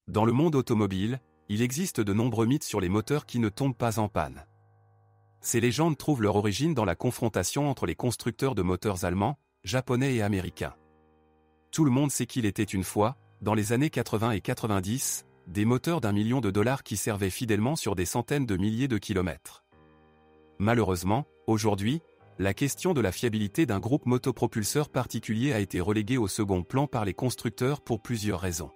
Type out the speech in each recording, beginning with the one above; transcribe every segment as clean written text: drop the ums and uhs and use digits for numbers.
Dans le monde automobile, il existe de nombreux mythes sur les moteurs qui ne tombent pas en panne. Ces légendes trouvent leur origine dans la confrontation entre les constructeurs de moteurs allemands, japonais et américains. Tout le monde sait qu'il était une fois, dans les années 80 et 90, des moteurs d'1 million de dollars qui servaient fidèlement sur des centaines de milliers de kilomètres. Malheureusement, aujourd'hui, la question de la fiabilité d'un groupe motopropulseur particulier a été reléguée au second plan par les constructeurs pour plusieurs raisons.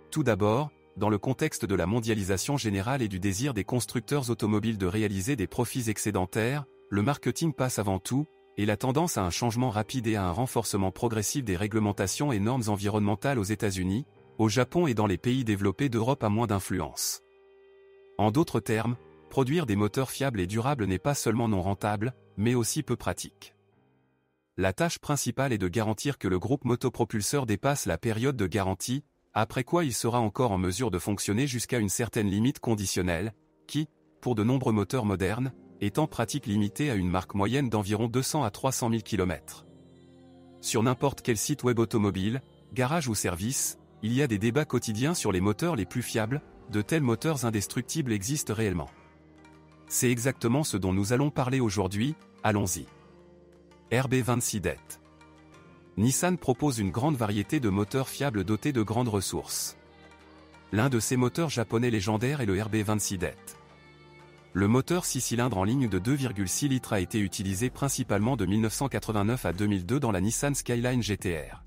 Tout d'abord, dans le contexte de la mondialisation générale et du désir des constructeurs automobiles de réaliser des profits excédentaires, le marketing passe avant tout, et la tendance à un changement rapide et à un renforcement progressif des réglementations et normes environnementales aux États-Unis, au Japon et dans les pays développés d'Europe a moins d'influence. En d'autres termes, produire des moteurs fiables et durables n'est pas seulement non rentable, mais aussi peu pratique. La tâche principale est de garantir que le groupe motopropulseur dépasse la période de garantie, après quoi il sera encore en mesure de fonctionner jusqu'à une certaine limite conditionnelle, qui, pour de nombreux moteurs modernes, est en pratique limitée à une marque moyenne d'environ 200 à 300 000 km. Sur n'importe quel site web automobile, garage ou service, il y a des débats quotidiens sur les moteurs les plus fiables, de tels moteurs indestructibles existent réellement. C'est exactement ce dont nous allons parler aujourd'hui, allons-y. RB26det. Nissan propose une grande variété de moteurs fiables dotés de grandes ressources. L'un de ces moteurs japonais légendaires est le RB26det. Le moteur 6 cylindres en ligne de 2,6 litres a été utilisé principalement de 1989 à 2002 dans la Nissan Skyline GT-R.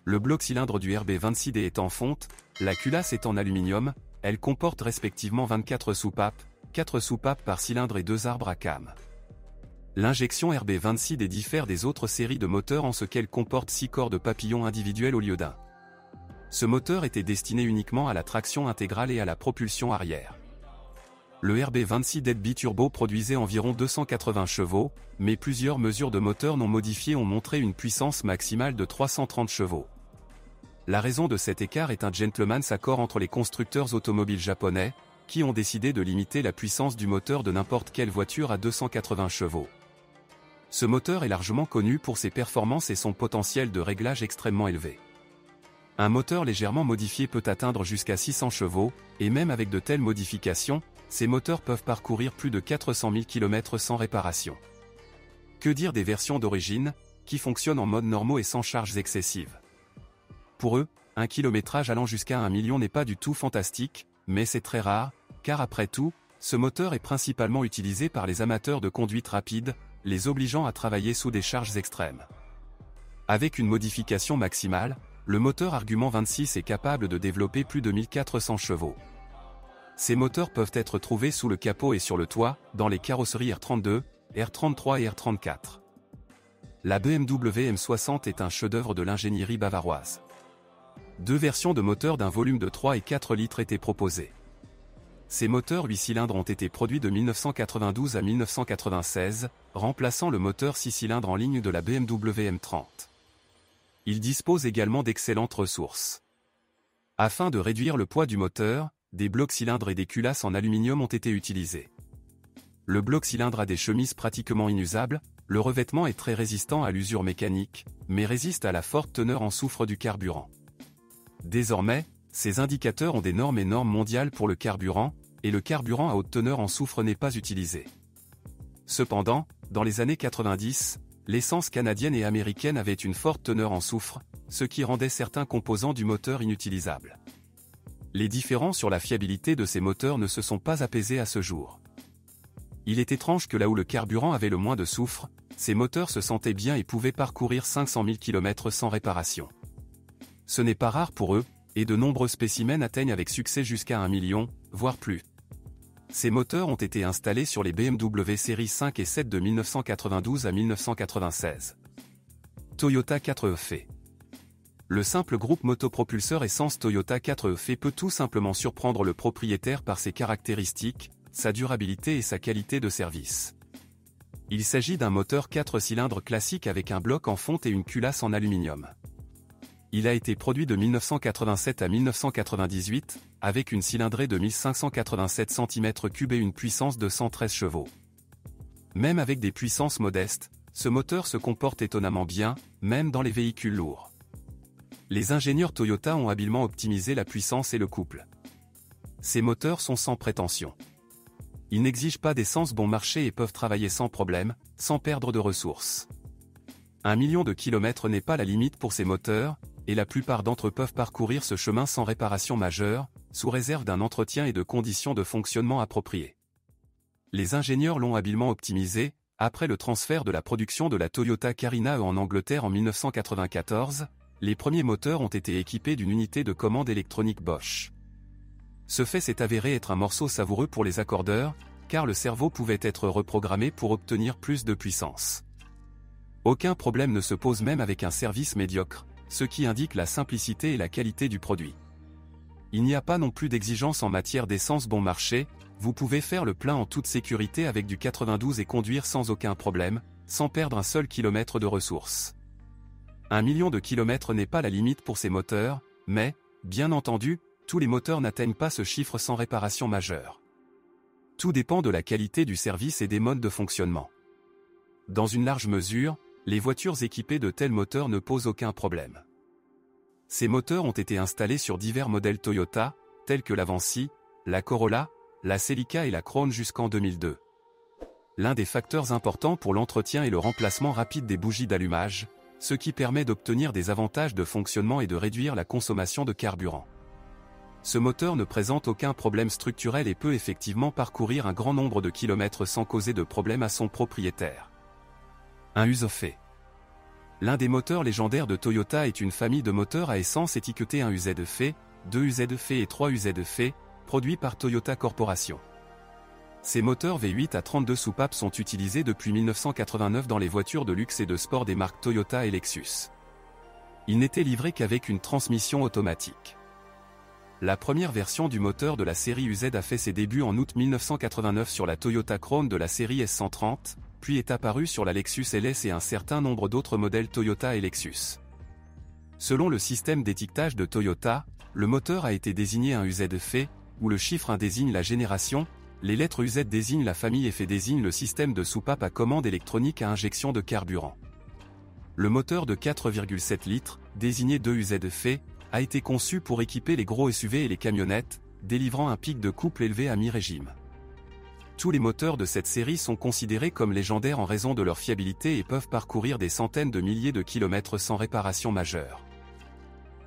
Le bloc cylindre du RB26d est en fonte, la culasse est en aluminium, elle comporte respectivement 24 soupapes, 4 soupapes par cylindre et 2 arbres à cames. L'injection RB26d diffère des autres séries de moteurs en ce qu'elle comporte 6 corps de papillon individuels au lieu d'un. Ce moteur était destiné uniquement à la traction intégrale et à la propulsion arrière. Le RB26det biturbo produisait environ 280 chevaux, mais plusieurs mesures de moteurs non modifiés ont montré une puissance maximale de 330 chevaux. La raison de cet écart est un gentleman's accord entre les constructeurs automobiles japonais, qui ont décidé de limiter la puissance du moteur de n'importe quelle voiture à 280 chevaux. Ce moteur est largement connu pour ses performances et son potentiel de réglage extrêmement élevé. Un moteur légèrement modifié peut atteindre jusqu'à 600 chevaux, et même avec de telles modifications, ces moteurs peuvent parcourir plus de 400 000 km sans réparation. Que dire des versions d'origine, qui fonctionnent en mode normaux et sans charges excessives? Pour eux, un kilométrage allant jusqu'à 1 million n'est pas du tout fantastique, mais c'est très rare, car après tout, ce moteur est principalement utilisé par les amateurs de conduite rapide, les obligeant à travailler sous des charges extrêmes. Avec une modification maximale, le moteur Argument 26 est capable de développer plus de 1400 chevaux. Ces moteurs peuvent être trouvés sous le capot et sur le toit, dans les carrosseries R32, R33 et R34. La BMW M60 est un chef-d'œuvre de l'ingénierie bavaroise. 2 versions de moteurs d'un volume de 3 et 4 litres étaient proposées. Ces moteurs 8 cylindres ont été produits de 1992 à 1996, remplaçant le moteur 6 cylindres en ligne de la BMW M30. Ils disposent également d'excellentes ressources. Afin de réduire le poids du moteur, des blocs cylindres et des culasses en aluminium ont été utilisés. Le bloc cylindre a des chemises pratiquement inusables, le revêtement est très résistant à l'usure mécanique, mais résiste à la forte teneur en soufre du carburant. Désormais, ces indicateurs ont des normes et normes mondiales pour le carburant, et le carburant à haute teneur en soufre n'est pas utilisé. Cependant, dans les années 90, l'essence canadienne et américaine avait une forte teneur en soufre, ce qui rendait certains composants du moteur inutilisables. Les différends sur la fiabilité de ces moteurs ne se sont pas apaisés à ce jour. Il est étrange que là où le carburant avait le moins de soufre, ces moteurs se sentaient bien et pouvaient parcourir 500 000 km sans réparation. Ce n'est pas rare pour eux, et de nombreux spécimens atteignent avec succès jusqu'à 1 million, voire plus. Ces moteurs ont été installés sur les BMW séries 5 et 7 de 1992 à 1996. Toyota 4e. Le simple groupe motopropulseur essence Toyota 4e peut tout simplement surprendre le propriétaire par ses caractéristiques, sa durabilité et sa qualité de service. Il s'agit d'un moteur 4 cylindres classique avec un bloc en fonte et une culasse en aluminium. Il a été produit de 1987 à 1998, avec une cylindrée de 1587 cm3 et une puissance de 113 chevaux. Même avec des puissances modestes, ce moteur se comporte étonnamment bien, même dans les véhicules lourds. Les ingénieurs Toyota ont habilement optimisé la puissance et le couple. Ces moteurs sont sans prétention. Ils n'exigent pas d'essence bon marché et peuvent travailler sans problème, sans perdre de ressources. 1 million de kilomètres n'est pas la limite pour ces moteurs, et la plupart d'entre eux peuvent parcourir ce chemin sans réparation majeure, sous réserve d'un entretien et de conditions de fonctionnement appropriées. Les ingénieurs l'ont habilement optimisé, après le transfert de la production de la Toyota Carina en Angleterre en 1994, les premiers moteurs ont été équipés d'une unité de commande électronique Bosch. Ce fait s'est avéré être un morceau savoureux pour les accordeurs, car le cerveau pouvait être reprogrammé pour obtenir plus de puissance. Aucun problème ne se pose même avec un service médiocre, ce qui indique la simplicité et la qualité du produit. Il n'y a pas non plus d'exigence en matière d'essence bon marché, vous pouvez faire le plein en toute sécurité avec du 92 et conduire sans aucun problème, sans perdre un seul kilomètre de ressources. 1 million de kilomètres n'est pas la limite pour ces moteurs, mais, bien entendu, tous les moteurs n'atteignent pas ce chiffre sans réparation majeure. Tout dépend de la qualité du service et des modes de fonctionnement. Dans une large mesure, les voitures équipées de tels moteurs ne posent aucun problème. Ces moteurs ont été installés sur divers modèles Toyota, tels que l'Avanci, la Corolla, la Celica et la Crown jusqu'en 2002. L'un des facteurs importants pour l'entretien est le remplacement rapide des bougies d'allumage, ce qui permet d'obtenir des avantages de fonctionnement et de réduire la consommation de carburant. Ce moteur ne présente aucun problème structurel et peut effectivement parcourir un grand nombre de kilomètres sans causer de problème à son propriétaire. Un UZF. L'un des moteurs légendaires de Toyota est une famille de moteurs à essence étiquetés 1 UZF, 2 UZF et 3 UZF, produits par Toyota Corporation. Ces moteurs V8 à 32 soupapes sont utilisés depuis 1989 dans les voitures de luxe et de sport des marques Toyota et Lexus. Ils n'étaient livrés qu'avec une transmission automatique. La première version du moteur de la série UZ a fait ses débuts en août 1989 sur la Toyota Crown de la série S130, puis est apparue sur la Lexus LS et un certain nombre d'autres modèles Toyota et Lexus. Selon le système d'étiquetage de Toyota, le moteur a été désigné un UZF, où le chiffre 1 désigne la génération, les lettres UZ désignent la famille et F désigne le système de soupape à commande électronique à injection de carburant. Le moteur de 4,7 litres, désigné 2 UZF, a été conçu pour équiper les gros SUV et les camionnettes, délivrant un pic de couple élevé à mi-régime. Tous les moteurs de cette série sont considérés comme légendaires en raison de leur fiabilité et peuvent parcourir des centaines de milliers de kilomètres sans réparation majeure.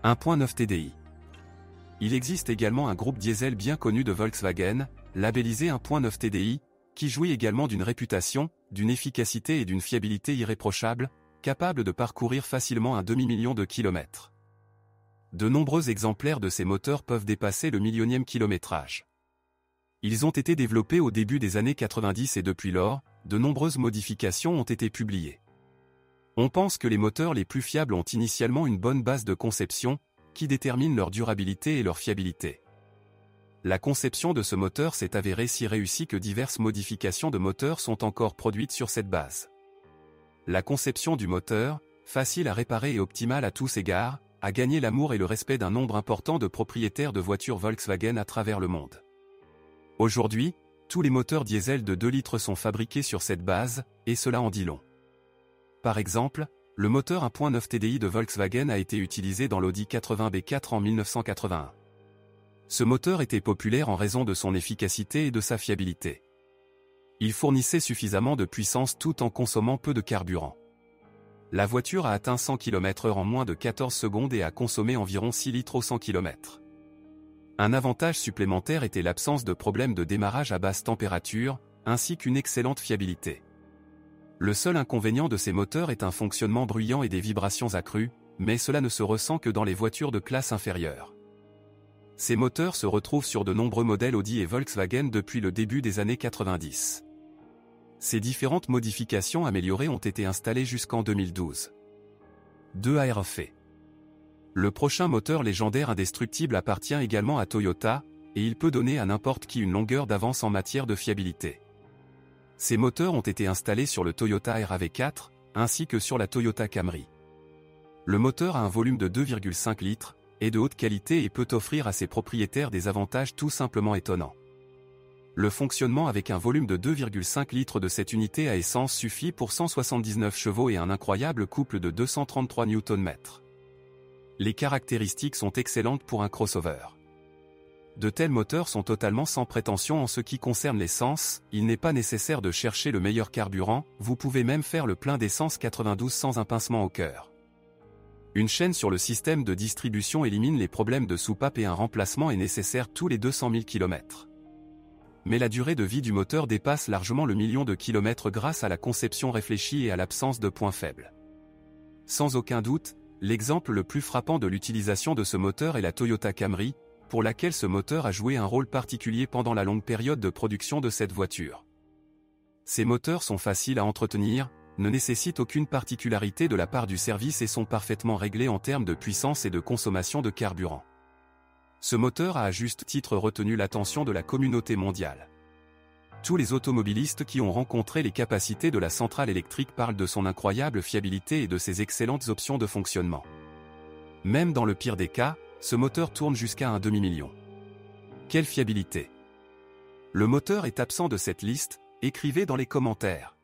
1.9 TDI. Il existe également un groupe diesel bien connu de Volkswagen, labellisé 1.9 TDI, qui jouit également d'une réputation, d'une efficacité et d'une fiabilité irréprochables, capable de parcourir facilement un demi-million de kilomètres. De nombreux exemplaires de ces moteurs peuvent dépasser le millionième kilométrage. Ils ont été développés au début des années 90 et depuis lors, de nombreuses modifications ont été publiées. On pense que les moteurs les plus fiables ont initialement une bonne base de conception, qui détermine leur durabilité et leur fiabilité. La conception de ce moteur s'est avérée si réussie que diverses modifications de moteurs sont encore produites sur cette base. La conception du moteur, facile à réparer et optimale à tous égards, a gagné l'amour et le respect d'un nombre important de propriétaires de voitures Volkswagen à travers le monde. Aujourd'hui, tous les moteurs diesel de 2 litres sont fabriqués sur cette base, et cela en dit long. Par exemple, le moteur 1.9 TDI de Volkswagen a été utilisé dans l'Audi 80 B4 en 1981. Ce moteur était populaire en raison de son efficacité et de sa fiabilité. Il fournissait suffisamment de puissance tout en consommant peu de carburant. La voiture a atteint 100 km/h en moins de 14 secondes et a consommé environ 6 litres au 100 km. Un avantage supplémentaire était l'absence de problèmes de démarrage à basse température, ainsi qu'une excellente fiabilité. Le seul inconvénient de ces moteurs est un fonctionnement bruyant et des vibrations accrues, mais cela ne se ressent que dans les voitures de classe inférieure. Ces moteurs se retrouvent sur de nombreux modèles Audi et Volkswagen depuis le début des années 90. Ces différentes modifications améliorées ont été installées jusqu'en 2012. 2 ARF. Le prochain moteur légendaire indestructible appartient également à Toyota, et il peut donner à n'importe qui une longueur d'avance en matière de fiabilité. Ces moteurs ont été installés sur le Toyota RAV4, ainsi que sur la Toyota Camry. Le moteur a un volume de 2,5 litres, est de haute qualité et peut offrir à ses propriétaires des avantages tout simplement étonnants. Le fonctionnement avec un volume de 2,5 litres de cette unité à essence suffit pour 179 chevaux et un incroyable couple de 233 Nm. Les caractéristiques sont excellentes pour un crossover. De tels moteurs sont totalement sans prétention en ce qui concerne l'essence, il n'est pas nécessaire de chercher le meilleur carburant, vous pouvez même faire le plein d'essence 92 sans un pincement au cœur. Une chaîne sur le système de distribution élimine les problèmes de soupape et un remplacement est nécessaire tous les 200 000 km. Mais la durée de vie du moteur dépasse largement le million de kilomètres grâce à la conception réfléchie et à l'absence de points faibles. Sans aucun doute, l'exemple le plus frappant de l'utilisation de ce moteur est la Toyota Camry, pour laquelle ce moteur a joué un rôle particulier pendant la longue période de production de cette voiture. Ces moteurs sont faciles à entretenir, ne nécessitent aucune particularité de la part du service et sont parfaitement réglés en termes de puissance et de consommation de carburant. Ce moteur a à juste titre retenu l'attention de la communauté mondiale. Tous les automobilistes qui ont rencontré les capacités de la centrale électrique parlent de son incroyable fiabilité et de ses excellentes options de fonctionnement. Même dans le pire des cas, ce moteur tourne jusqu'à un demi-million. Quelle fiabilité! Le moteur est absent de cette liste, écrivez dans les commentaires.